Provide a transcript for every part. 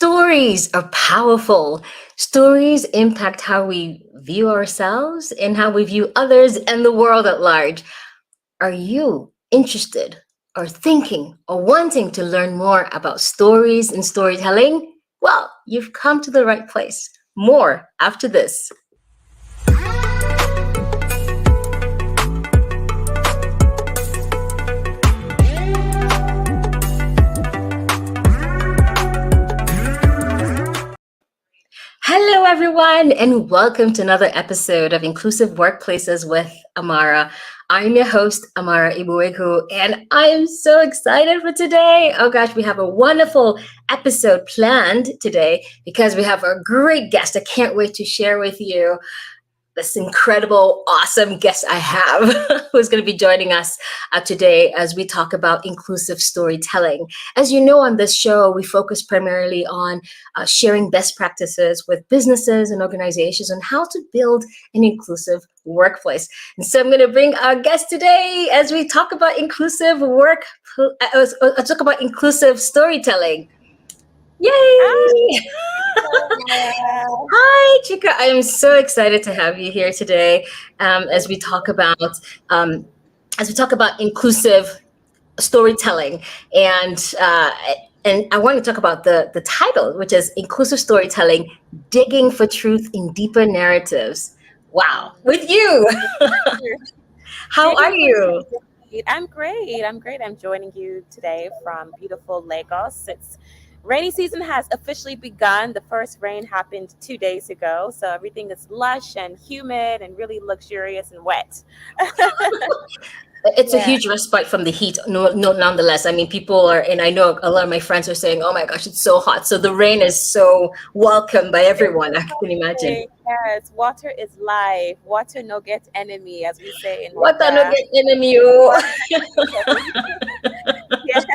Stories are powerful. Stories impact how we view ourselves and how we view others and the world at large. Are you interested or thinking or wanting to learn more about stories and storytelling? Well, you've come to the right place. More after this. Hello, everyone, and welcome to another episode of Inclusive Workplaces with Amara. I'm your host, Amara Igboegwu, and I am so excited for today. Oh gosh, we have a wonderful episode planned today because we have a great guest. I can't wait to share with you this incredible, awesome guest I have who's going to be joining us today as we talk about inclusive storytelling. As you know, on this show, we focus primarily on sharing best practices with businesses and organizations on how to build an inclusive workplace. And so I'm going to bring our guest today as we talk about inclusive talk about inclusive storytelling. Yay! Hi, Chika. I am so excited to have you here today as we talk about inclusive storytelling, and I want to talk about the title, which is Inclusive Storytelling: Digging for Truth in Deeper Narratives. Wow, with you. How are you? I'm great. I'm joining you today from beautiful Lagos. It's rainy season has officially begun. The first rain happened 2 days ago, so everything is lush and humid and really luxurious and wet. It's a Yeah. huge respite from the heat. No, nonetheless. I mean, people are, and I know a lot of my friends are saying, "Oh my gosh, it's so hot." So the rain is so welcome by everyone. I can imagine. Yes, water is life. Water no get enemy, as we say in What ano Naija. get enemy you? Yes.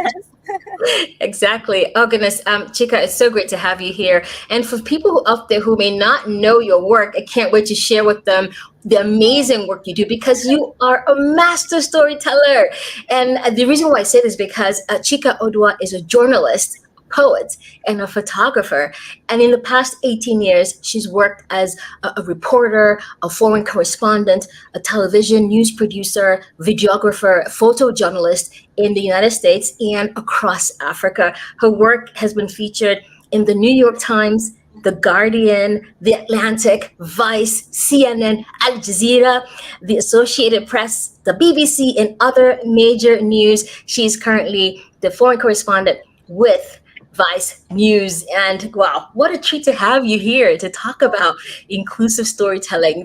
Exactly. Oh goodness, Chika, it's so great to have you here. And for people out there who may not know your work, I can't wait to share with them the amazing work you do because you are a master storyteller. And the reason why I say this is because Chika Oduah is a journalist, poet, and a photographer. And in the past 18 years, she's worked as a reporter, a foreign correspondent, a television news producer, videographer, photojournalist in the United States and across Africa. Her work has been featured in the New York Times, the Guardian, The Atlantic, Vice, CNN, Al Jazeera, the Associated Press, the BBC, and other major news. She's currently the foreign correspondent with Vice News. And wow, what a treat to have you here to talk about inclusive storytelling.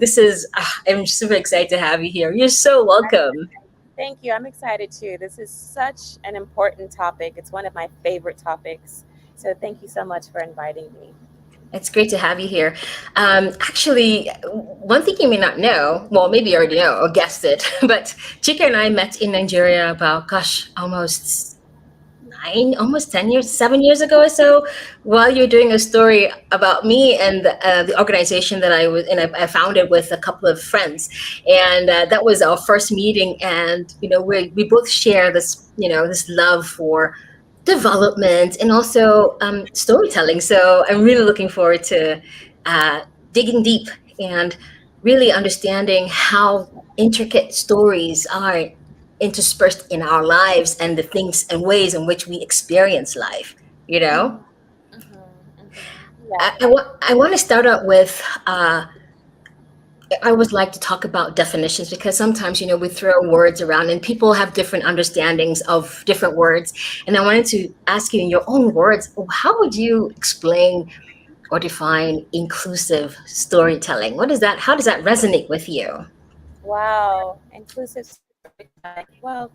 I'm super excited to have you here. You're so welcome. Thank you. I'm excited too. This is such an important topic. It's one of my favorite topics. So thank you so much for inviting me. It's great to have you here. Actually, one thing you may not know, well, maybe you already know or guessed it, but Chika and I met in Nigeria about, gosh, almost 10 years, 7 years ago or so, while you're doing a story about me and the organization that I founded with a couple of friends. And that was our first meeting. And, we both share this love for development and also storytelling. So I'm really looking forward to digging deep and really understanding how intricate stories are interspersed in our lives and the things and ways in which we experience life. You know, Yeah. I want to start out with. I always like to talk about definitions because sometimes, we throw words around and people have different understandings of different words. And I wanted to ask you in your own words, how would you explain or define inclusive storytelling? What is that? How does that resonate with you? Wow. Inclusive storytelling. Well,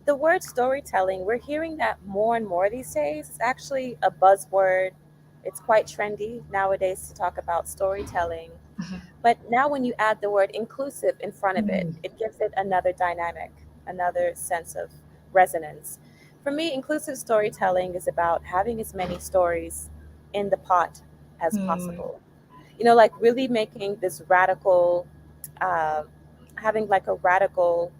the word storytelling, we're hearing that more and more these days. It's actually a buzzword. It's quite trendy nowadays to talk about storytelling. Mhm. But now, when you add the word inclusive in front of it, Mm. it gives it another dynamic, another sense of resonance. For me, inclusive storytelling is about having as many stories in the pot as Mm. possible. Like really making this radical, uh, having like a radical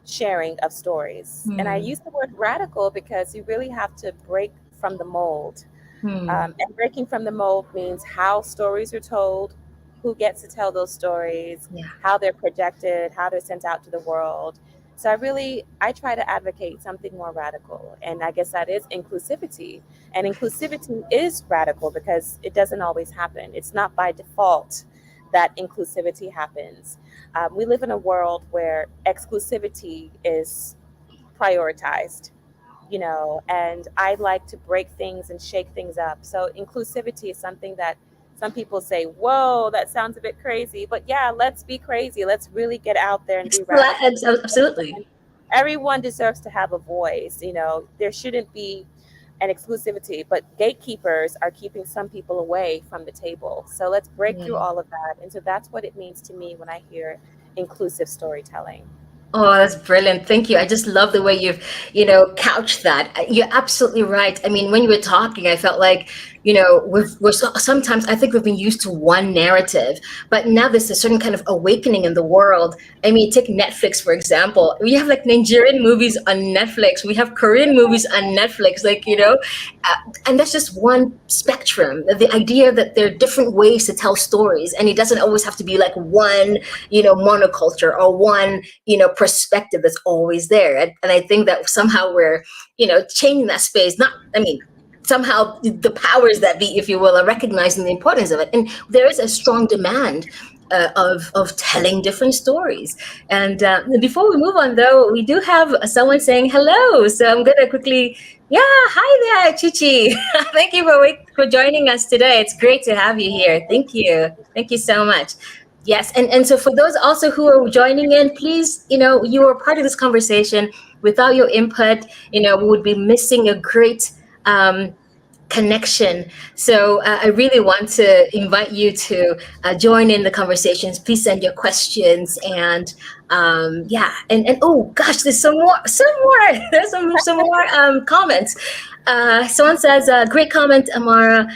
sharing of stories. And I Mm. use the word radical because you really have to break from the mold. Hmm. And breaking from the mold means how stories are told, who gets to tell those stories, Yeah. how they're projected, how they're sent out to the world. So I try to advocate something more radical. And I guess that is inclusivity. And inclusivity is radical because it doesn't always happen. It's not by default that inclusivity happens. We live in a world where exclusivity is prioritized, and I like to break things and shake things up. So inclusivity is something that some people say, whoa, that sounds a bit crazy. But yeah, let's be crazy. Let's really get out there and be radical. Absolutely. Everyone deserves to have a voice. There shouldn't be an exclusivity, but gatekeepers are keeping some people away from the table. So let's break through Yeah. all of that. And so that's what it means to me when I hear inclusive storytelling. Oh, that's brilliant. Thank you. I just love the way you've, couched that. You're absolutely right. I mean, when you were talking, I felt like, sometimes I think we've been used to one narrative, but now there's a certain kind of awakening in the world. I mean, take Netflix, for example. We have like Nigerian movies on Netflix. We have Korean movies on Netflix, and that's just one spectrum. The idea that there are different ways to tell stories, and it doesn't always have to be like one, monoculture or one, perspective that's always there. And I think that somehow we're, changing that space. Not, I mean, somehow the powers that be, if you will, are recognizing the importance of it. And there is a strong demand of telling different stories. And before we move on, though, we do have someone saying hello. So I'm going to quickly, yeah, hi there, Chichi. Thank you for joining us today. It's great to have you here. Thank you. Thank you so much. Yes, and so for those also who are joining in, please, you are part of this conversation. Without your input, we would be missing a great um, connection. So I really want to invite you to join in the conversations. Please send your questions and yeah, and oh gosh, there's some more. There's some more comments. Someone says, "Great comment, Amara.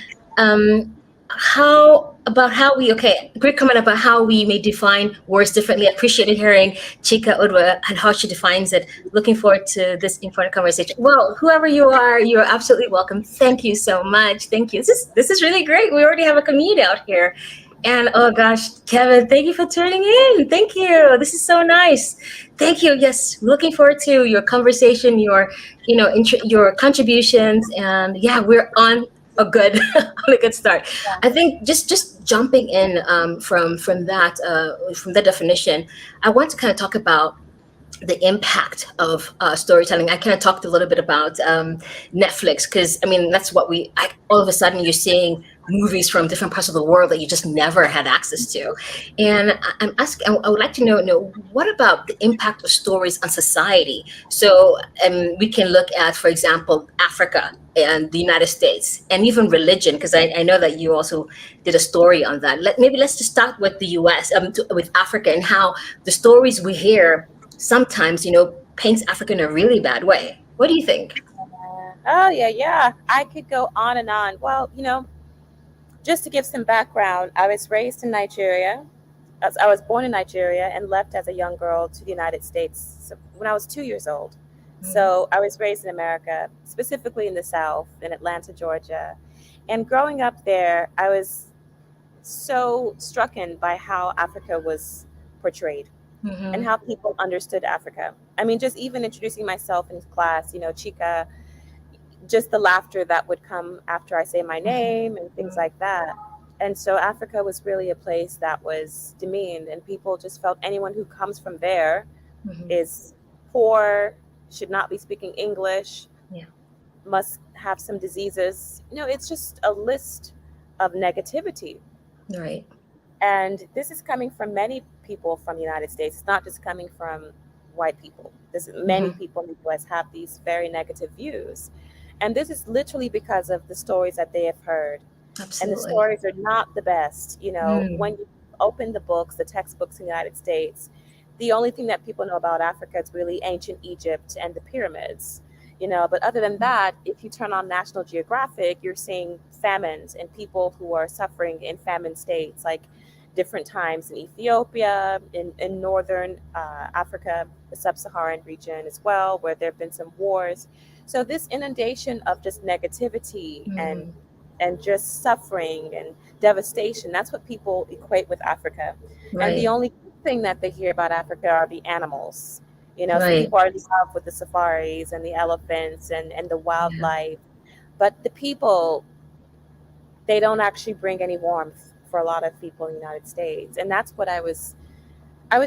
Great comment about how we may define words differently. I appreciated hearing Chika Oduah and how she defines it. Looking forward to this important conversation." Well, whoever you are, you're absolutely welcome. Thank you so much. Thank you. This is really great. We already have a community out here. And oh gosh, Kevin, thank you for tuning in. Thank you. This is so nice. Thank you. Yes, looking forward to your conversation, your contributions, and yeah, we're on a good on a good start. I think just jumping in from that definition, I want to kind of talk about the impact of storytelling. I kind of talked a little bit about Netflix because I mean that's what all of a sudden you're seeing movies from different parts of the world that you just never had access to, and I'm asking. I would like to know what about the impact of stories on society. So we can look at, for example, Africa and the United States, and even religion, because I know that you also did a story on that. Maybe let's just start with the U.S. With Africa and how the stories we hear sometimes, paints Africa in a really bad way. What do you think? Oh, yeah, yeah. I could go on and on. Well, just to give some background, I was raised in Nigeria. I was born in Nigeria and left as a young girl to the United States when I was 2 years old. So I was raised in America, specifically in the South, in Atlanta, Georgia. And growing up there, I was so strucken by how Africa was portrayed and Mm-hmm. how people understood Africa. I mean, just even introducing myself in class, Chika, just the laughter that would come after I say my name and things like that. And so Africa was really a place that was demeaned, and people just felt anyone who comes from there Mm-hmm. is poor, should not be speaking English, Yeah. must have some diseases. It's just a list of negativity. Right. And this is coming from many people from the United States. It's not just coming from white people. Many Mm-hmm. people in the US have these very negative views. And this is literally because of the stories that they have heard. And the Absolutely. stories are not the best. When Mm. you open the books, the textbooks in the United States, the only thing that people know about Africa is really ancient Egypt and the pyramids. But other than that, if you turn on National Geographic, you're seeing famines and people who are suffering in famine states, like different times in Ethiopia, in northern Africa, the sub-Saharan region as well, where there have been some wars. So this inundation of just negativity and Mm. and just suffering and devastation. That's what people equate with Africa. And the Right. only thing that they hear about Africa are the animals. So Right. people are in love with the safaris and the elephants and the Yeah. wildlife. But the people, they don't actually bring any warmth for a lot of people in the United States. And that's what I was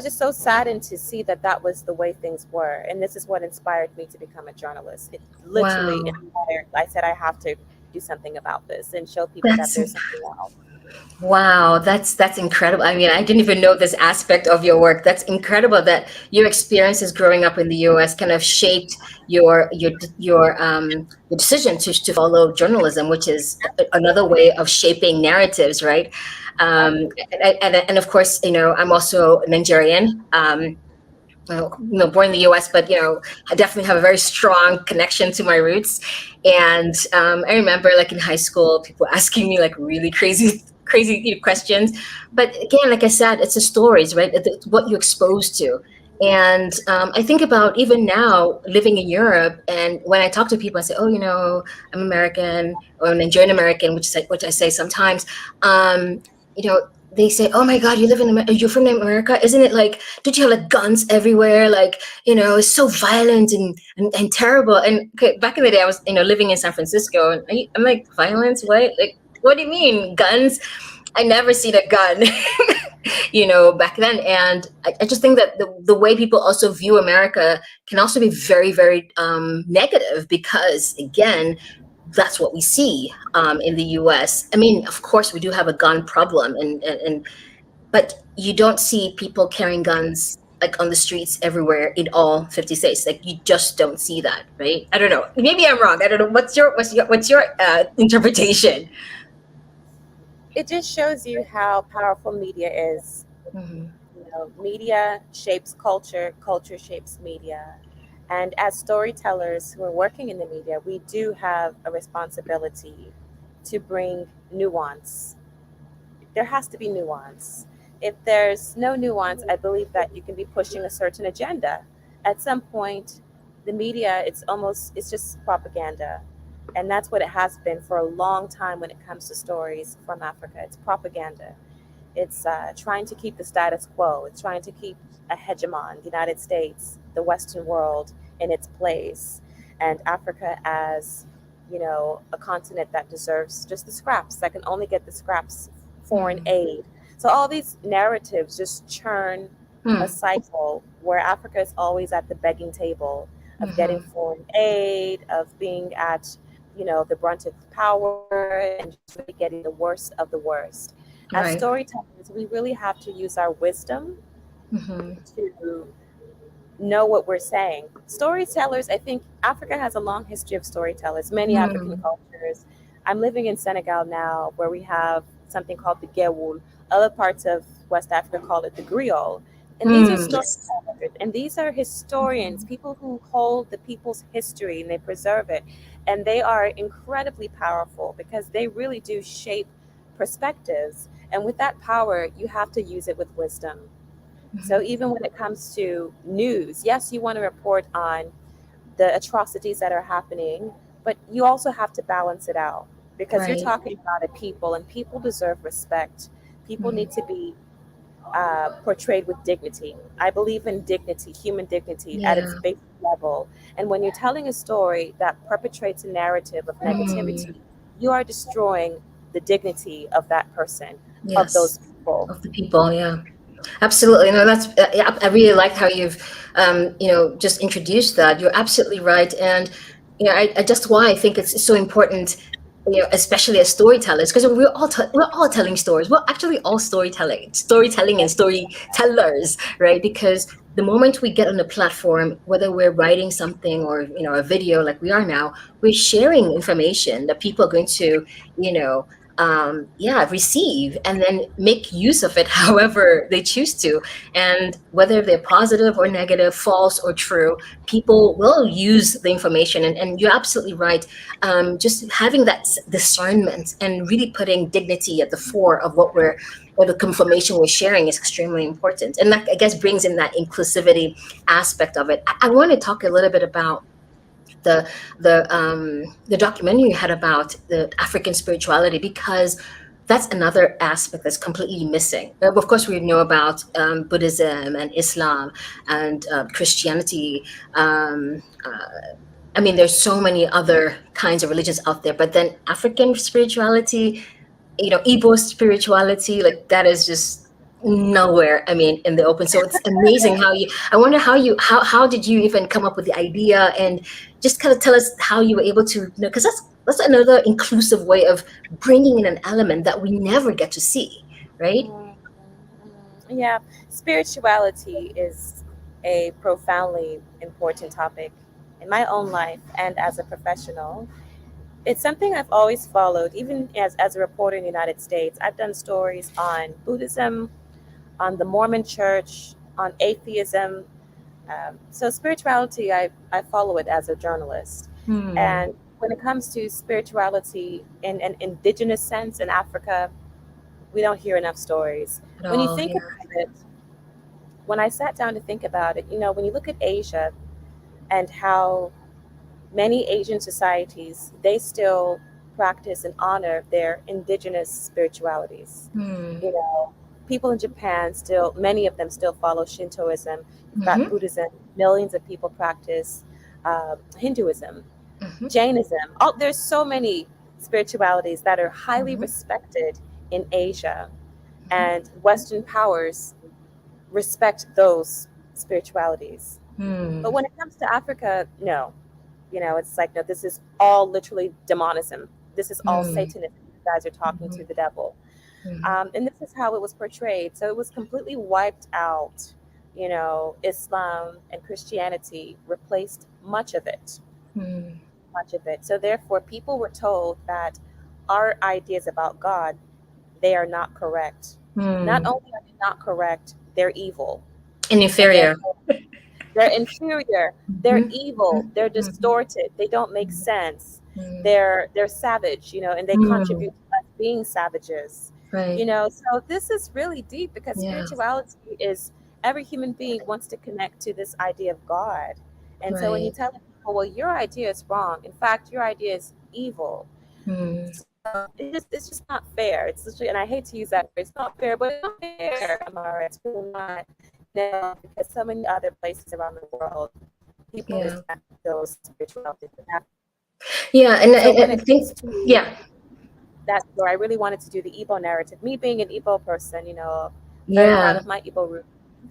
just so saddened to see that that was the way things were. And this is what inspired me to become a journalist. It literally Wow. inspired. I said, I have to do something about this and show people that That's there's something else. Wow, that's incredible. I mean, I didn't even know this aspect of your work. That's incredible that your experiences growing up in the U.S. kind of shaped your decision to follow journalism, which is another way of shaping narratives, right? Um, Absolutely. and of course, I'm also Nigerian. Born in the U.S., but I definitely have a very strong connection to my roots. And I remember, like in high school, people asking me like really crazy questions. But again, like I said, it's the stories, right? It's what you're exposed to. And I think about even now living in Europe, and when I talk to people, I say, "Oh, I'm American or I'm Nigerian American," which I say sometimes. Um, they say, "Oh my God, you live in America? You're from America? Isn't it like? Did you have like guns everywhere? Like, it's so violent and terrible." And okay, back in the day, I was living in San Francisco, and I'm like, violence? What? Like, what do you mean guns? I never seen a gun, back then. And I just think that the way people also view America can also be very, very negative because, again, that's what we see in the US. I mean, of course, we do have a gun problem, but you don't see people carrying guns like on the streets everywhere in all 50 states. Like you just don't see that, right? I don't know. Maybe I'm wrong. I don't know. What's your interpretation? It just shows you how powerful media is. Hmm. Media shapes culture, culture shapes media. And as storytellers who are working in the media, we do have a responsibility to bring nuance. There has to be nuance. If there's no nuance, I believe that you can be pushing a certain agenda. At some point, the media, it's just propaganda. And that's what it has been for a long time when it comes to stories from Africa. It's propaganda. It's trying to keep the status quo. It's trying to keep a hegemon, the United States, the Western world, in its place, and Africa as, a continent that deserves just the scraps, that can only get the scraps, foreign aid. So all these narratives just churn a Hmm. cycle where Africa is always at the begging table of getting Hmm. foreign aid, of being at, the brunt of power, and just really getting the worst of the worst. As Right. storytellers, we really have to use our wisdom Hmm. to know what we're saying. Storytellers, I think Africa has a long history of storytellers, many African Hmm. cultures. I'm living in Senegal now, where we have something called the Gewul. Other parts of West Africa call it the Griot. And these are Yes. storytellers, and these are historians, people who hold the people's history and they preserve it. And they are incredibly powerful because they really do shape perspectives. And with that power, you have to use it with wisdom. So Hmm. even when it comes to news, yes, you want to report on the atrocities that are happening, but you also have to balance it out because you're Right. talking about a people, and people deserve respect. People Hmm. need to be portrayed with dignity. I believe in dignity, human dignity at its Yeah. basic level. And when you're telling a story that perpetrates a narrative of Hmm. negativity, you are destroying the dignity of that person, of those Yes. people. Of the people. Yeah. Absolutely. No, that's, yeah, I really like how you've, just introduced that. You're absolutely right. And, I just why I think it's so important, especially as storytellers, because we're all telling stories. We're actually all storytelling and storytellers, right? Because the moment we get on a platform, whether we're writing something or, a video like we are now, we're sharing information that people are going to, you know, yeah, receive and then make use of it however they choose to. And whether they're positive or negative, false or true, people will use the information. And you're absolutely right. Just having that discernment and really putting dignity at the fore of or the information we're sharing is extremely important. And that, I guess, brings in that inclusivity aspect of it. I want to talk a little bit about the documentary you had about the African spirituality, because that's another aspect that's completely missing. Of course, we know about Buddhism and Islam and Christianity. I mean, there's so many other kinds of religions out there, but then African spirituality, Igbo spirituality, like that is just nowhere, I mean, in the open. So it's amazing I wonder how did you even come up with the idea, and just kind of tell us how you were able to, because that's another inclusive way of bringing in an element that we never get to see, right? Yeah, spirituality is a profoundly important topic in my own life and as a professional. It's something I've always followed, even as a reporter in the United States. I've done stories on Buddhism, on the Mormon Church, on atheism. So spirituality, I follow it as a journalist. And when it comes to spirituality in an indigenous sense in Africa, we don't hear enough stories. When you think about it, when I sat down to think about it, when you look at Asia and how many Asian societies, they still practice and honor their indigenous spiritualities. People in Japan still, many of them still follow Shintoism. You've got Buddhism. Millions of people practice Hinduism, Jainism. There's so many spiritualities that are highly respected in Asia, and Western powers respect those spiritualities. But when it comes to Africa, no. It's like, no, this is all literally demonism. This is all Satanism. You guys are talking to the devil. And this is how it was portrayed. So it was completely wiped out. Islam and Christianity replaced much of it. Much of it. So therefore, people were told that our ideas about God, they are not correct. Not only are they not correct, they're evil. And inferior. They're inferior. They're evil. They're distorted. They don't make sense. They're savage, and they contribute to us being savages. Right. So this is really deep, because spirituality is, every human being wants to connect to this idea of God. And so when you tell people, well, your idea is wrong. In fact, your idea is evil. So it's just not fair. It's literally, and I hate to use that word, it's not fair, but it's not fair, Amara. It's really not. Because so many other places around the world, people respect those spiritualities. Yeah, and so I think, that's where I really wanted to do the Igbo narrative. Me being an Igbo person, very proud of my Igbo roots.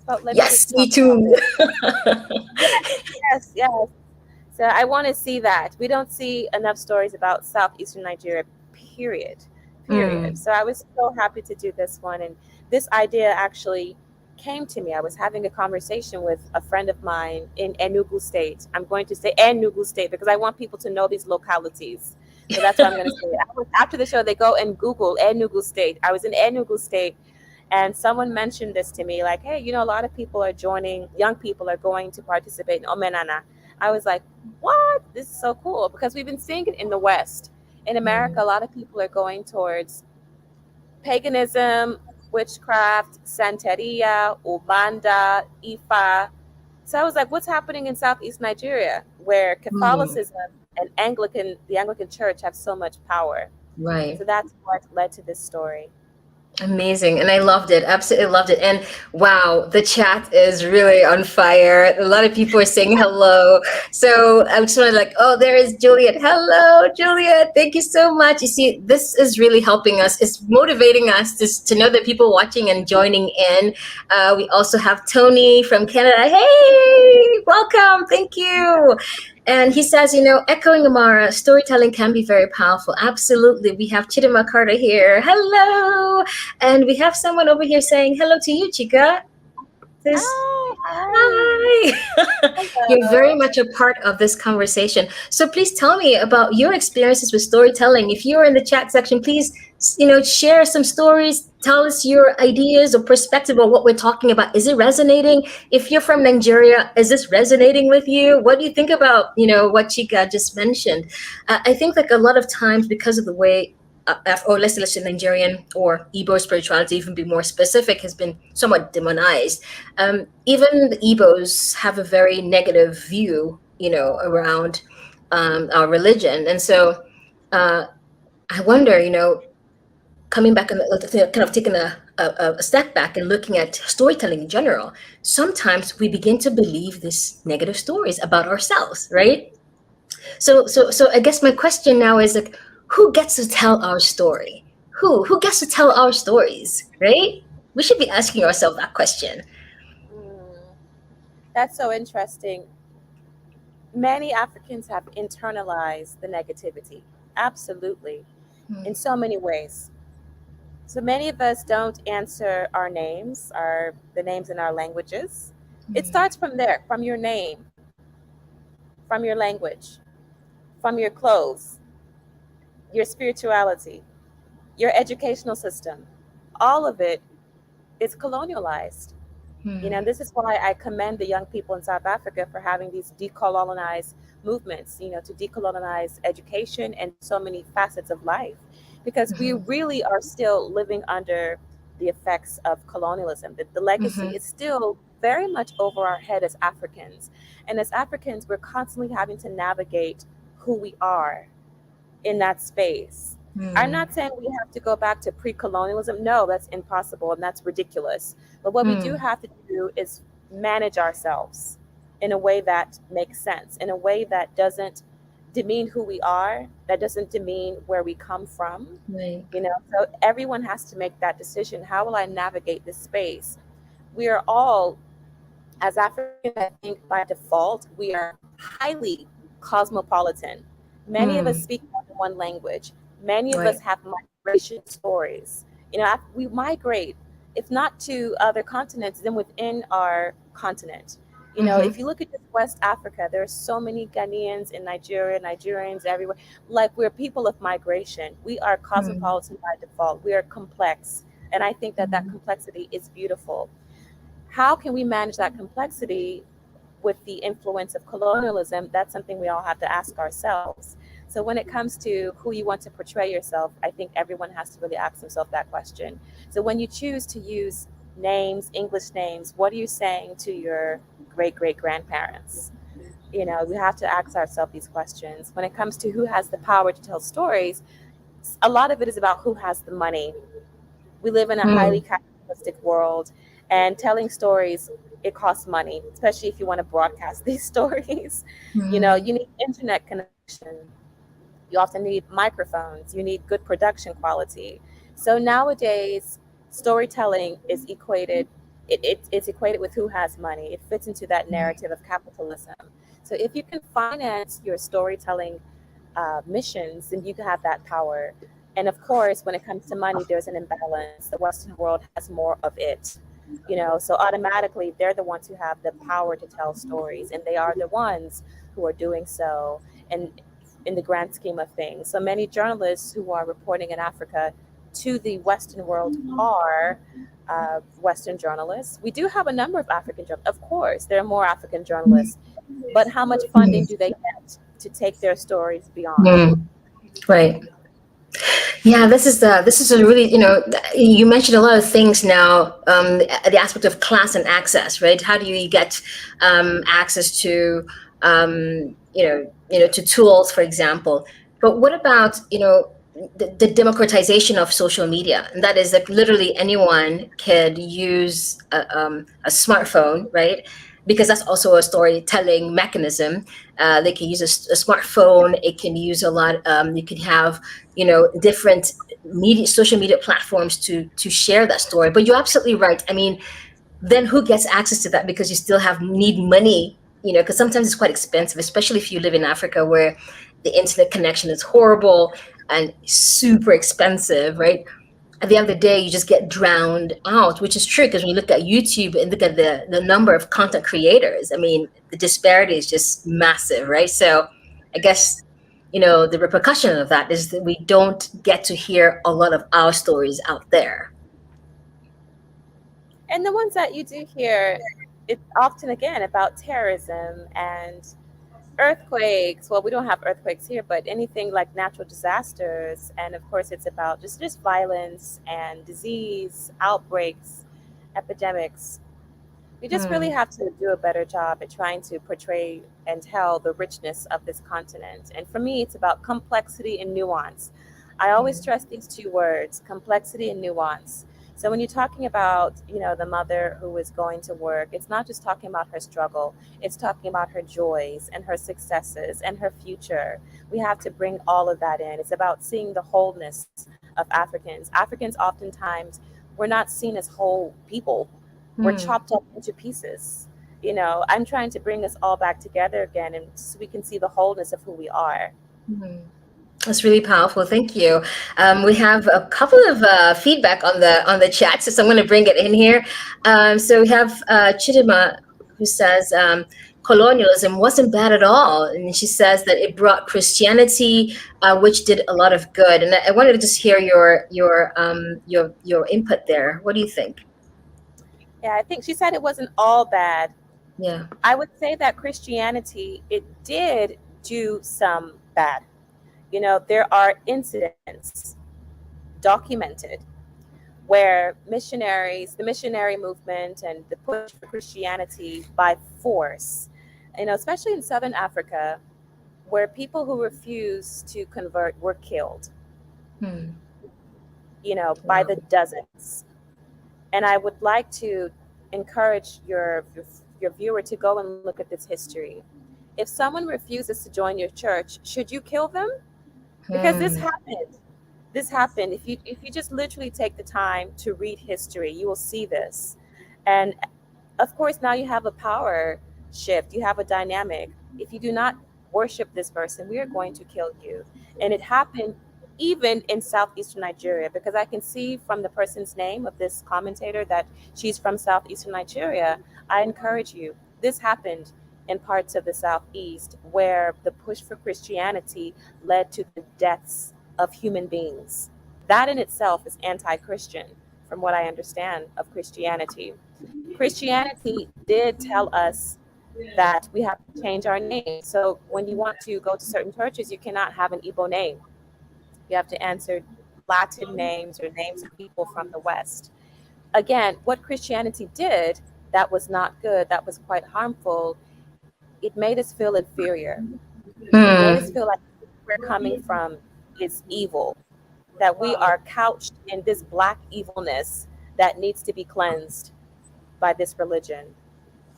So yes, me too. Yes. So I want to see that. We don't see enough stories about southeastern Nigeria, period. So I was so happy to do this one, and this idea actually came to me. I was having a conversation with a friend of mine in Enugu State. I'm going to say Enugu State because I want people to know these localities. So that's what I'm going to say. After the show, they go and Google Enugu State. I was in Enugu State, and someone mentioned this to me, like, hey, a lot of people are joining, young people are going to participate in Omenana. I was like, what? This is so cool, because we've been seeing it in the West. In America, a lot of people are going towards paganism, witchcraft, Santeria, Ubanda, Ifa. So I was like, what's happening in Southeast Nigeria, where Catholicism and the Anglican Church have so much power? Right. So that's what led to this story. Amazing. And I loved it. Absolutely loved it. And wow, the chat is really on fire. A lot of people are saying hello. So I'm just like, oh, there is Juliet. Hello, Juliet. Thank you so much. You see, this is really helping us. It's motivating us to know that people watching and joining in. We also have Tony from Canada. Hey, welcome. Thank you. And he says, echoing Amara, storytelling can be very powerful. Absolutely. We have Chidima Carter here. Hello. And we have someone over here saying hello to you, Chika. Hi. You're very much a part of this conversation. So please tell me about your experiences with storytelling. If you're in the chat section, please, share some stories. Tell us your ideas or perspective on what we're talking about. Is it resonating? If you're from Nigeria, is this resonating with you? What do you think about, what Chika just mentioned? I think like a lot of times, because of the way, or let's say Nigerian or Igbo spirituality, even be more specific, has been somewhat demonized. Even the Igbos have a very negative view, around our religion. And so I wonder, coming back and kind of taking a step back and looking at storytelling in general, sometimes we begin to believe these negative stories about ourselves, right? So I guess my question now is like, who gets to tell our story? Who gets to tell our stories, right? We should be asking ourselves that question. Mm, that's so interesting. Many Africans have internalized the negativity, absolutely, in Mm, so many ways. So many of us don't answer our names, the names in our languages. It mm, starts from there, from your name, from your language, from your clothes, your spirituality, your educational system. All of it is colonialized. mm, This is why I commend the young people in South Africa for having these decolonized movements, to decolonize education and so many facets of life, because we mhm, really are still living under the effects of colonialism. The legacy mhm, is still very much over our head as Africans. And as Africans, we're constantly having to navigate who we are in that space. I'm mm, not saying we have to go back to pre colonialism. No, that's impossible and that's ridiculous. But what we do mm, have to do is manage ourselves in a way that makes sense, in a way that doesn't demean who we are, that doesn't demean where we come from. right. So everyone has to make that decision. How will I navigate this space? We are all, as Africans, I think by default, we are highly cosmopolitan. Many of us Mm, speak more than one language. Many of us right. have migration stories. We migrate, if not to other continents, then within our continent. If Mhm, you look at just West Africa, there are so many Ghanaians in Nigeria, Nigerians everywhere. Like, we're people of migration. We are mm, cosmopolitan by default. We are complex. And I think that that mm, complexity is beautiful. How can we manage that complexity with the influence of colonialism? That's something we all have to ask ourselves. So when it comes to who you want to portray yourself, I think everyone has to really ask themselves that question. So when you choose to use names, English names, what are you saying to your great great grandparents? We have to ask ourselves these questions. When it comes to who has the power to tell stories, a lot of it is about who has the money. We live in a highly mm, capitalistic world, and telling stories, it costs money, especially if you want to broadcast these stories. mm, You need internet connection. You often need microphones. You need good production quality. So nowadays, storytelling is it's equated with who has money. It fits into that mm, narrative of capitalism. So if you can finance your storytelling missions, then you can have that power. And of course, when it comes to money, there's an imbalance. The Western world has more of it, so automatically they're the ones who have the power to tell stories, and they are the ones who are doing so. And in the grand scheme of things, so many journalists who are reporting in Africa to the Western world are Western journalists. We do have a number of African journalists. Of course, there are more African journalists, but how much funding mm, do they get to take their stories beyond? mm, right. Yeah, this is a really, you mentioned a lot of things now, the aspect of class and access, right? How do you get access to to tools, for example? But what about, the democratization of social media? And that is like literally anyone could use a smartphone, right? Because that's also a storytelling mechanism. They can use a smartphone. It can use a lot. You could have different social media platforms to share that story. But you're absolutely right. I mean, then who gets access to that? Because you still need money, because sometimes it's quite expensive, especially if you live in Africa where the internet connection is horrible and super expensive, right? At the end of the day, you just get drowned out, which is true, because when you look at YouTube and look at the number of content creators, I mean, the disparity is just massive, right? So I guess, the repercussion of that is that we don't get to hear a lot of our stories out there. And the ones that you do hear, it's often again about terrorism and earthquakes. Well, we don't have earthquakes here, but anything like natural disasters. And of course, it's about just violence and disease, outbreaks, epidemics. We just really have to do a better job at trying to portray and tell the richness of this continent. And for me, it's about complexity and nuance. I always stress these two words, complexity and nuance. So when you're talking about, the mother who is going to work, it's not just talking about her struggle. It's talking about her joys and her successes and her future. We have to bring all of that in. It's about seeing the wholeness of Africans. Africans oftentimes, we're not seen as whole people. We're chopped up into pieces. I'm trying to bring us all back together again, and so we can see the wholeness of who we are. That's really powerful. Thank you. We have a couple of feedback on the chat, so I'm going to bring it in here. So we have Chidima, who says colonialism wasn't bad at all, and she says that it brought Christianity, which did a lot of good. And I wanted to just hear your input there. What do you think? Yeah, I think she said it wasn't all bad. Yeah. I would say that Christianity, it did do some bad. There are incidents documented where the missionary movement and the push for Christianity by force, especially in Southern Africa, where people who refused to convert were killed, by the dozens. And I would like to encourage your viewer to go and look at this history. If someone refuses to join your church, should you kill them? Because this happened. This happened. If you just literally take the time to read history, you will see this. And of course, now you have a power shift. You have a dynamic. If you do not worship this person, we are going to kill you. And it happened even in southeastern Nigeria, because I can see from the person's name of this commentator that she's from southeastern Nigeria. I encourage you. This happened in parts of the southeast where the push for Christianity led to the deaths of human beings. That in itself is anti-Christian, from what I understand of Christianity. Christianity did tell us that we have to change our name. So when you want to go to certain churches, you cannot have an Igbo name. You have to answer Latin names or names of people from the West. Again, what Christianity did that was not good, that was quite harmful, it made us feel inferior. It made us feel like where we're coming from is evil, that we are couched in this black evilness that needs to be cleansed by this religion.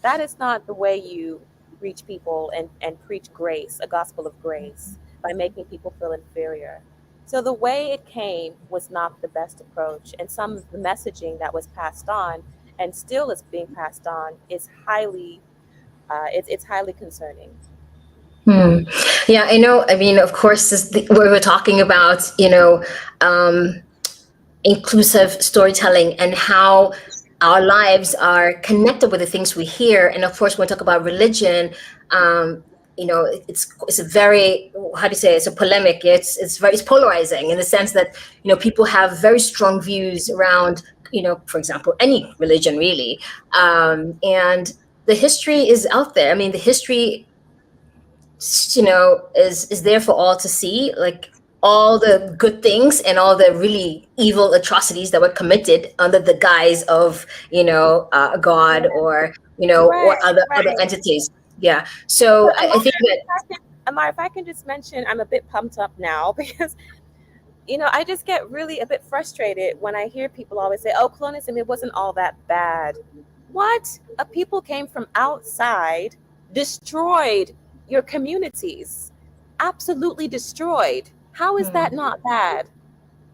That is not the way you reach people and preach grace, a gospel of grace, by making people feel inferior. So the way it came was not the best approach. And some of the messaging that was passed on and still is being passed on is highly, it's highly concerning. Yeah, I know. I mean, of course, we were talking about, inclusive storytelling and how our lives are connected with the things we hear. And of course, when we talk about religion, it's a very, how do you say, it's a polemic. It's polarizing in the sense that, people have very strong views around, for example, any religion really. And the history is out there. I mean, the history, is there for all to see, like all the good things and all the really evil atrocities that were committed under the guise of, God or, or other entities. Yeah. So I think that, Amara, if I can just mention, I'm a bit pumped up now because, I just get really a bit frustrated when I hear people always say, oh, colonialism, it wasn't all that bad. What? A people came from outside, destroyed your communities, absolutely destroyed. How is that not bad?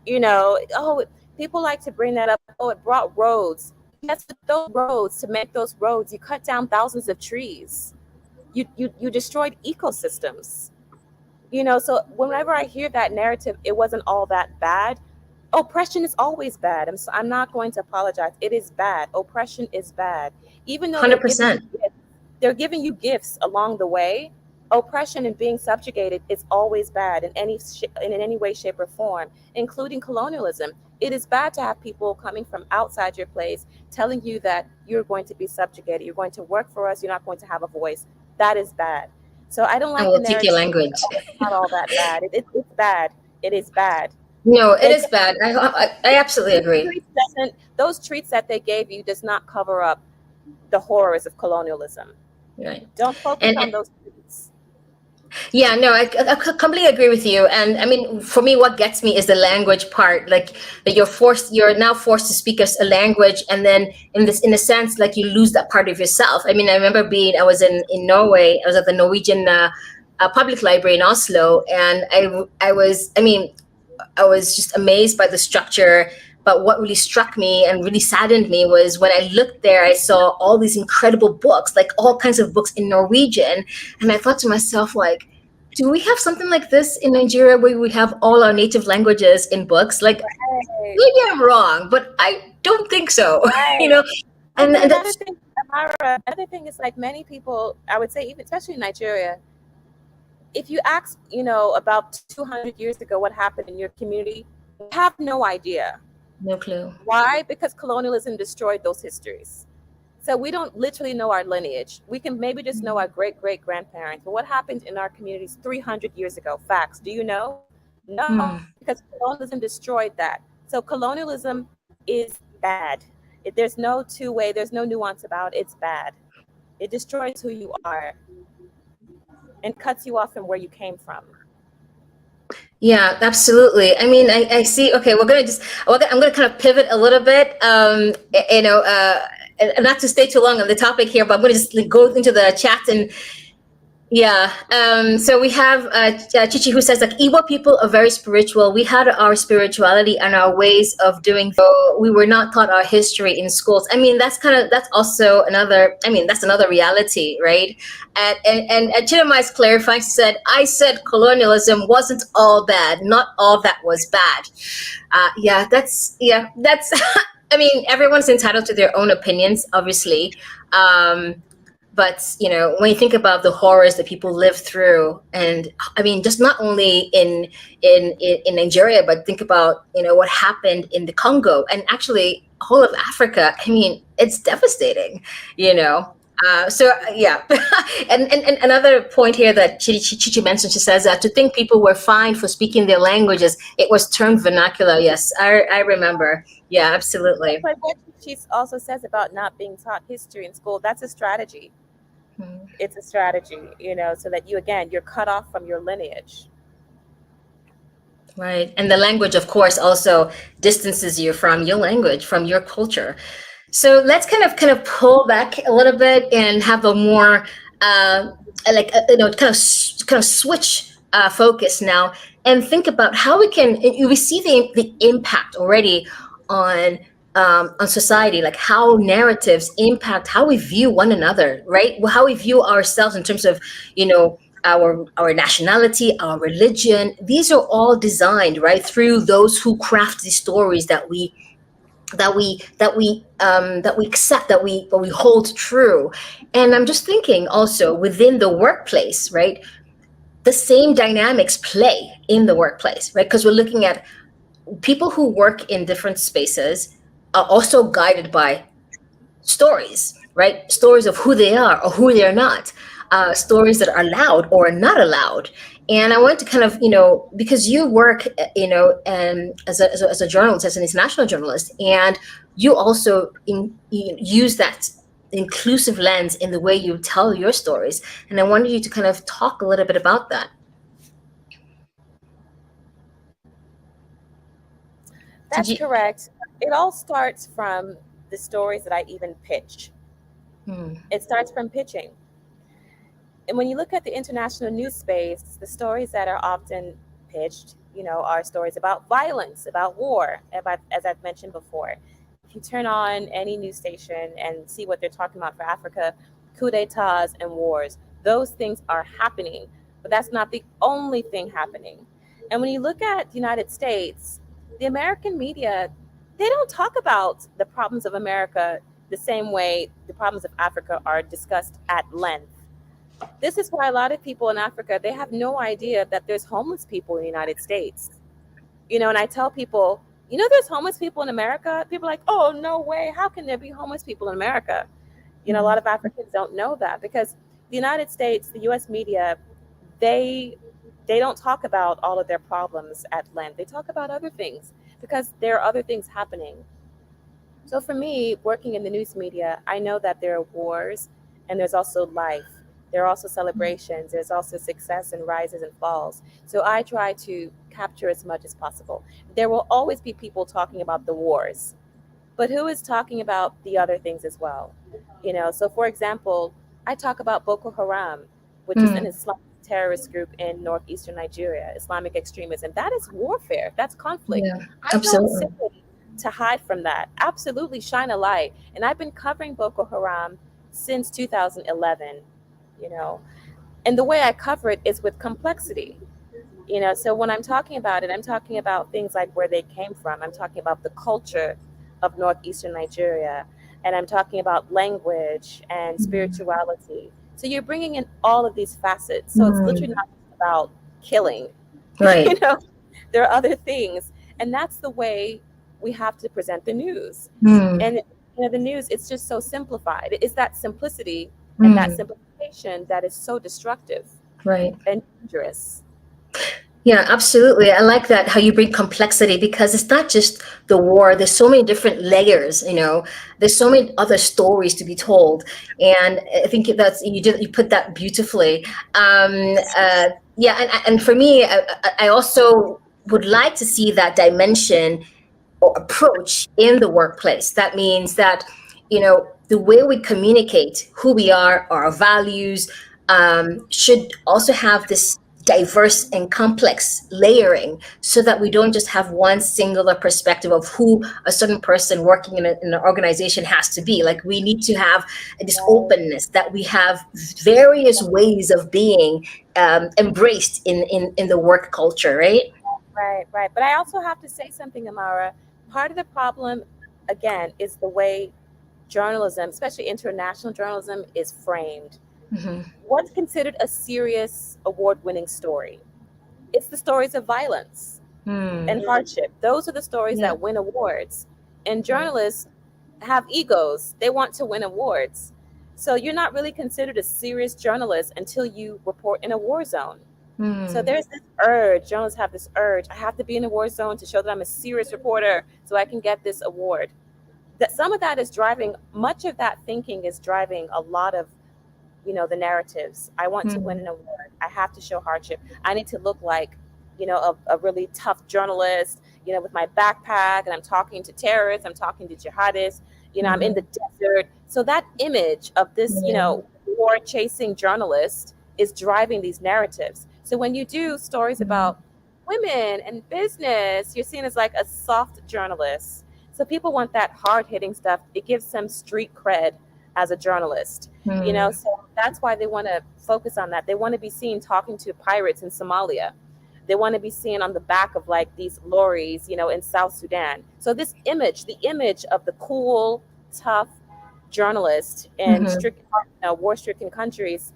People like to bring that up. Oh, it brought roads. Yes, but those roads, to make those roads, you cut down thousands of trees. You destroyed ecosystems. So whenever I hear that narrative, it wasn't all that bad. Oppression is always bad. I'm not going to apologize. It is bad. Oppression is bad. Even though 100%. they're giving you gifts along the way, oppression and being subjugated is always bad in any way, shape, or form, including colonialism. It is bad to have people coming from outside your place telling you that you're going to be subjugated. You're going to work for us. You're not going to have a voice. That is bad. So I don't like the narrative. Take your language. It's not all that bad. It's bad. It is bad. No, it is bad. I absolutely agree. Those treats that they gave you does not cover up the horrors of colonialism. Right. Don't focus And on those things. yeah, no, I completely agree with you. And I mean, for me, what gets me is the language part. Like that you're now forced to speak a language, and then in a sense, like you lose that part of yourself. I mean, I remember I was in Norway. I was at the Norwegian public library in Oslo, and I was just amazed by the structure. But what really struck me and really saddened me was when I looked there, I saw all these incredible books, like all kinds of books in Norwegian. And I thought to myself, like, do we have something like this in Nigeria where we have all our native languages in books? Like, Right. maybe I'm wrong, but I don't think so. you Right. know, And and another that's thing, Amara, another thing is like many people, I would say, even especially in Nigeria, if you ask, about 200 years ago what happened in your community, we have no idea. no clue. Why? Because colonialism destroyed those histories. So we don't literally know our lineage. We can maybe just know our great great grandparents. But what happened in our communities 300 years ago? Facts. Do you know? No, Hmm. because colonialism destroyed that. So colonialism is bad. There's no two-way, there's no nuance about it. It's bad. It destroys who you are and cuts you off from where you came from. Yeah, absolutely. I mean, I see. Okay, I'm gonna kind of pivot a little bit. And not to stay too long on the topic here, but I'm gonna just like, go into the chat and yeah. So we have Chichi who says like Igbo people are very spiritual. We had our spirituality and our ways of doing. So we were not taught our history in schools. I mean, that's also another. I mean, that's another reality, right? And Chinamai's clarifying said, I said colonialism wasn't all bad. Not all that was bad. That's. I mean, everyone's entitled to their own opinions, obviously. But when you think about the horrors that people live through, and I mean, just not only in Nigeria, but think about what happened in the Congo and actually whole of Africa. I mean, it's devastating. you know yeah. And another point here that Chichi mentioned, she says that to think people were fined for speaking their languages, it was termed vernacular. Yes, I remember. Yeah, absolutely. But what she also says about not being taught history in school, that's a strategy. Hmm. It's a strategy, so that you're cut off from your lineage. Right. And the language, of course, also distances you from your language, from your culture. So let's kind of pull back a little bit and have a more kind of switch focus now and think about how we see the impact already on society, like how narratives impact how we view one another, right? How we view ourselves in terms of our nationality, our religion. These are all designed right through those who craft these stories that we accept, that we hold true. And I'm just thinking also within the workplace, right? The same dynamics play in the workplace, right? Because we're looking at people who work in different spaces are also guided by stories, right? Stories of who they are or who they're not, stories that are allowed or not allowed. And I want to kind of, because you work, as a journalist, as an international journalist, and you also use that inclusive lens in the way you tell your stories. And I wanted you to kind of talk a little bit about that. Did That's you? correct. It all starts from the stories that I even pitch. Hmm. It starts from pitching. And when you look at the international news space, the stories that are often pitched, are stories about violence, about war, as I've mentioned before. If you turn on any news station and see what they're talking about for Africa, coups d'etats and wars, those things are happening, but that's not the only thing happening. And when you look at the United States, the American media, they don't talk about the problems of America the same way the problems of Africa are discussed at length. This is why a lot of people in Africa, they have no idea that there's homeless people in the United States. And I tell people, there's homeless people in America. People are like, oh, no way. How can there be homeless people in America? A lot of Africans don't know that because the United States, the US media, they don't talk about all of their problems at length. They talk about other things because there are other things happening. So for me, working in the news media, I know that there are wars and there's also life. There are also celebrations. There's also success and rises and falls. So I try to capture as much as possible. There will always be people talking about the wars, but who is talking about the other things as well? So for example, I talk about Boko Haram, which is an Mm, Islamic terrorist group in northeastern Nigeria, Islamic extremism. That is warfare. That's conflict. yeah, I don't say absolutely. to hide from that. Absolutely shine a light. And I've been covering Boko Haram since 2011, you know. And the way I cover it is with complexity. So when I'm talking about it, I'm talking about things like where they came from. I'm talking about the culture of northeastern Nigeria, and I'm talking about language and Mm, spirituality. So you're bringing in all of these facets. So it's literally mm, not just about killing. you right. know, there are other things, and that's the way we have to present the news. Mm, And the news, it's just so simplified. It's that simplicity and that mm, simplification that is so destructive right. and dangerous. Yeah, absolutely. I like that how you bring complexity because it's not just the war. There's so many different layers, There's so many other stories to be told. And I think you put that beautifully. Yeah, and for me, I also would like to see that dimension or approach in the workplace. That means that, the way we communicate who we are, our values, should also have this diverse and complex layering so that we don't just have one singular perspective of who a certain person working in an organization has to be. Like we need to have this Right. openness that we have various ways of being embraced in the work culture, right? Right, right. But I also have to say something, Amara. Part of the problem, again, is the way journalism, especially international journalism, is framed. Hmm. What's considered a serious award winning story? It's the stories of violence Hmm. and hardship. Those are the stories Yeah. that win awards. And Right. journalists have egos, they want to win awards. So you're not really considered a serious journalist until you report in a war zone. So Hmm. there's this urge, journalists have this urge. I have to be in a war zone to show that I'm a serious reporter so I can get this award. That some of that is driving, much of that thinking is driving a lot of, the narratives. I want to win Hmm. an award. I have to show hardship. I need to look like, a really tough journalist, with my backpack and I'm talking to terrorists, I'm talking to jihadists, I'm in the Hmm. desert. So that image of this, Yeah. war chasing journalist is driving these narratives. So when you do stories Hmm. about women and business, you're seen as like a soft journalist. So people want that hard hitting stuff. It gives them street cred as a journalist. Hmm. So that's why they want to focus on that. They want to be seen talking to pirates in Somalia. They want to be seen on the back of like these lorries, in South Sudan. So this image, the image of the cool, tough journalist in Hmm. strict, war-stricken countries,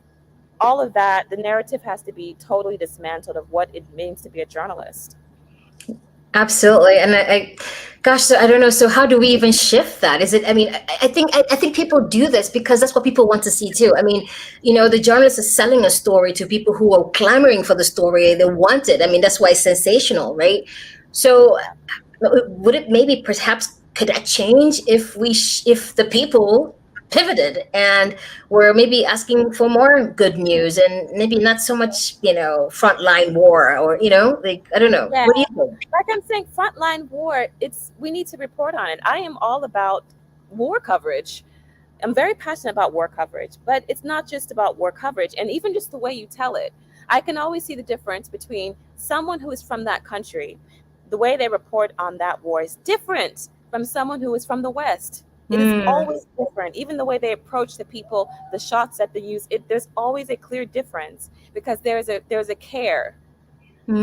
all of that, the narrative has to be totally dismantled of what it means to be a journalist. Absolutely. And gosh, so I don't know. So how do we even shift that? Is it, I mean, I think people do this because that's what people want to see too. I mean, the journalist is selling a story to people who are clamoring for the story. They want it. I mean, that's why it's sensational, right? So Yeah. would it maybe perhaps could that change if if the people pivoted and were maybe asking for more good news and maybe not so much frontline war or like I don't know, Yeah. what do you think? Like I'm saying, frontline war, it's we need to report on it. I am all about war coverage. I'm very passionate about war coverage, but it's not just about war coverage and even just the way you tell it. I can always see the difference between someone who is from that country. The way they report on that war is different from someone who is from the West. It is Mm, always different. Even the way they approach the people, the shots that they use, there's always a clear difference because there's a care.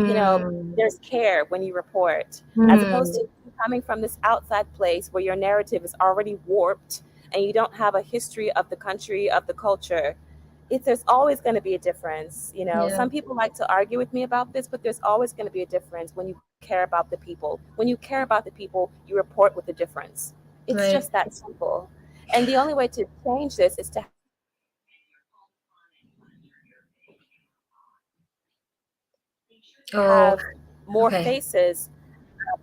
you know, mm, there's care when you report, as opposed mm, to coming from this outside place where your narrative is already warped and you don't have a history of the country, of the culture. There's always going to be a difference. yeah, Some people like to argue with me about this, but there's always going to be a difference when you care about the people. When you care about the people, you report with a difference. It's just right. that simple. And the only way to change this is to have more faces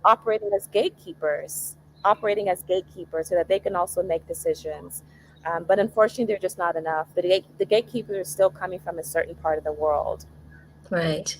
Oh, operating as okay. gatekeepers. operating as gatekeepers so that they can also make decisions. But unfortunately, they're just not enough. The gatekeepers are still coming from a certain part of the world. Right.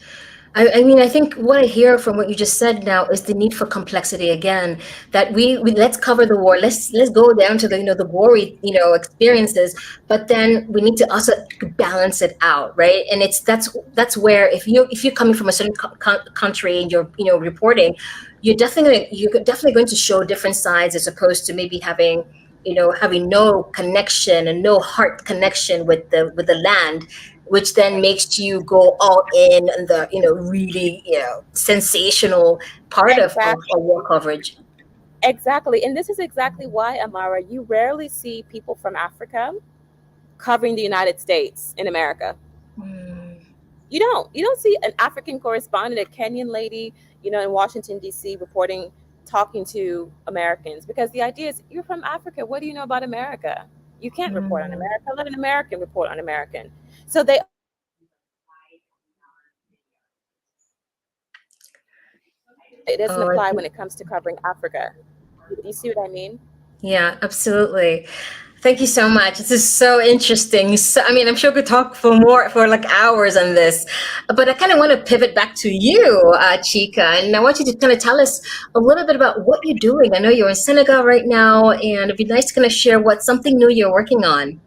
I mean, I think what I hear from what you just said now is the need for complexity again. That we let's cover the war. Let's go down to the the gory experiences, but then we need to also balance it out, right? And that's where if you're coming from a certain country and you're reporting, you're definitely going to show different sides as opposed to maybe having no connection and no heart connection with the land, which then makes you go all in on the really sensational part of Exactly. war coverage. Exactly. And this is exactly why, Amara, you rarely see people from Africa covering the United States in America. Mm, You don't see an African correspondent, a Kenyan lady, in Washington D.C. reporting, talking to Americans, because the idea is, you're from Africa. What do you know about America? You can't report on mm. America. Let an American report on American. So they always but it doesn't Oh, I apply think- when it comes to covering Africa. Do you see what I mean? yeah, absolutely. Thank you so much. This is so interesting. So, I mean, I'm sure we could talk for like hours on this, but I kind of want to pivot back to you, Chika, and I want you to kind of tell us a little bit about what you're doing. I know you're in Senegal right now, and it'd be nice to kind of share what something new you're working on.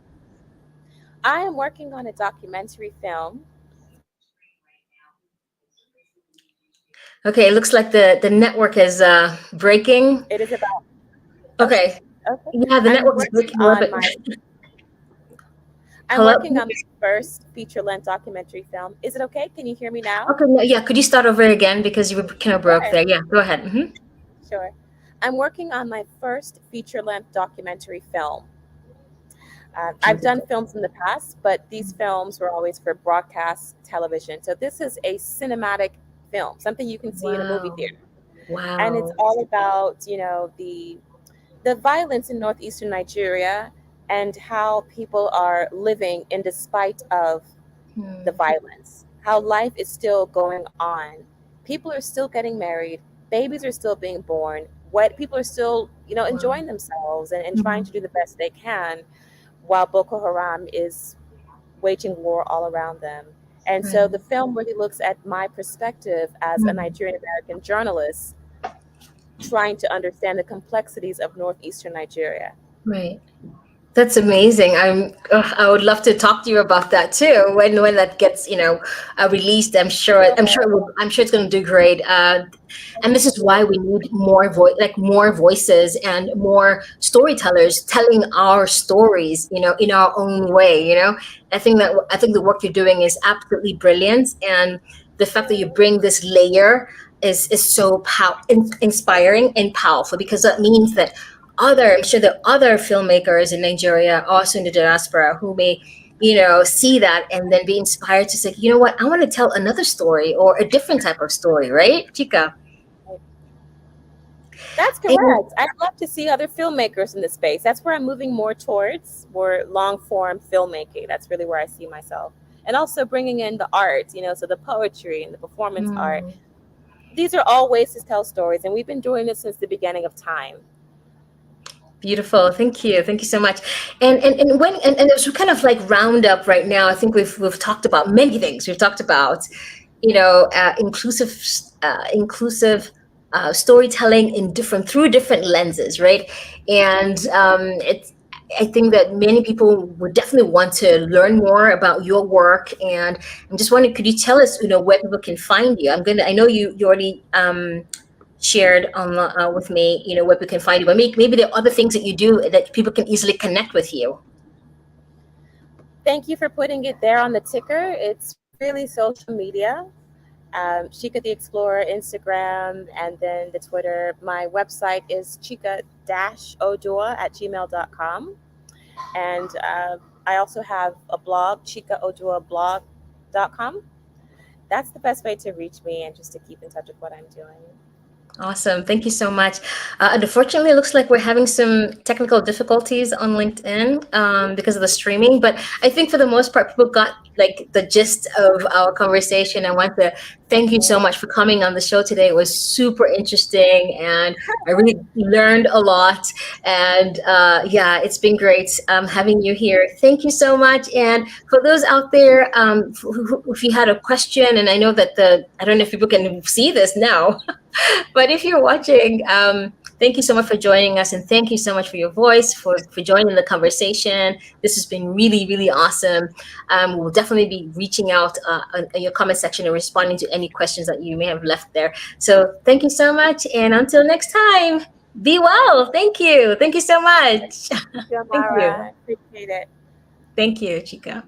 I am working on a documentary film. Okay, it looks like the network is breaking. It is about, okay, Okay, okay. yeah, the I'm network is working breaking a little on bit. my I'm Hello? working on my first feature-length documentary film. Is it okay? Can you hear me now? Okay, yeah, could you start over again because you were kind of broke Sure, there? Yeah, go ahead. sure. I'm working on my first feature-length documentary film. I've done Beautiful. films in the past, but these films were always for broadcast television. So this is a cinematic film, something you can see in a movie Wow. theater. And it's Wow. all about, the violence in northeastern Nigeria and how people are living in despite of the Hmm. violence, how life is still going on. People are still getting married, babies are still being born, what people are still, Wow. enjoying themselves and trying Mhm. to do the best they can while Boko Haram is waging war all around them. And so Right. the film really looks at my perspective as a Mhm. Nigerian American journalist trying to understand the complexities of northeastern Nigeria. Right. That's amazing. I would love to talk to you about that too. When that gets released, I'm sure it's going to do great. And this is why we need more voices and more storytellers telling our stories, in our own way. I think the work you're doing is absolutely brilliant, and the fact that you bring this layer is so inspiring and powerful, because that means that I'm sure there are other filmmakers in Nigeria, also in the diaspora, who may, see that and then be inspired to say, you know what, I want to tell another story or a different type of story, right, Chika? That's And correct. I'd love to see other filmmakers in this space. That's where I'm moving more towards, more long form filmmaking. That's really where I see myself. And also bringing in the art, so the poetry and the performance art. mm, These are all ways to tell stories, and we've been doing this since the beginning of time. beautiful. Thank you so much. And as we kind of like round up right now, I think we've talked about many things. We've talked about inclusive storytelling in through different lenses, right? And it's I think that many people would definitely want to learn more about your work. And I'm just wondering, could you tell us, where people can find you? I know you already shared on with me, where we can find you, but maybe there are other things that you do that people can easily connect with you. Thank you for putting it there on the ticker. It's really social media. Chika the Explorer, Instagram, and then the Twitter. My website is chika-oduah at gmail.com. And I also have a blog, chikaoduahblog.com. That's the best way to reach me and just to keep in touch with what I'm doing. Awesome. Thank you so much. Unfortunately, it looks like we're having some technical difficulties on LinkedIn because of the streaming. But I think for the most part, people got like the gist of our conversation. I want to thank you so much for coming on the show today. It was super interesting, and I really learned a lot. And yeah, it's been great having you here. Thank you so much. And for those out there, if you had a question, and I know that I don't know if people can see this now. But if you're watching, thank you so much for joining us, and thank you so much for your voice, for joining the conversation. This has been really, really awesome. We'll definitely be reaching out in your comment section and responding to any questions that you may have left there. So thank you so much, and until next time, be well. Thank you. Thank you so much. Thank you, Thank you. Amara. Appreciate it. Thank you, Chika.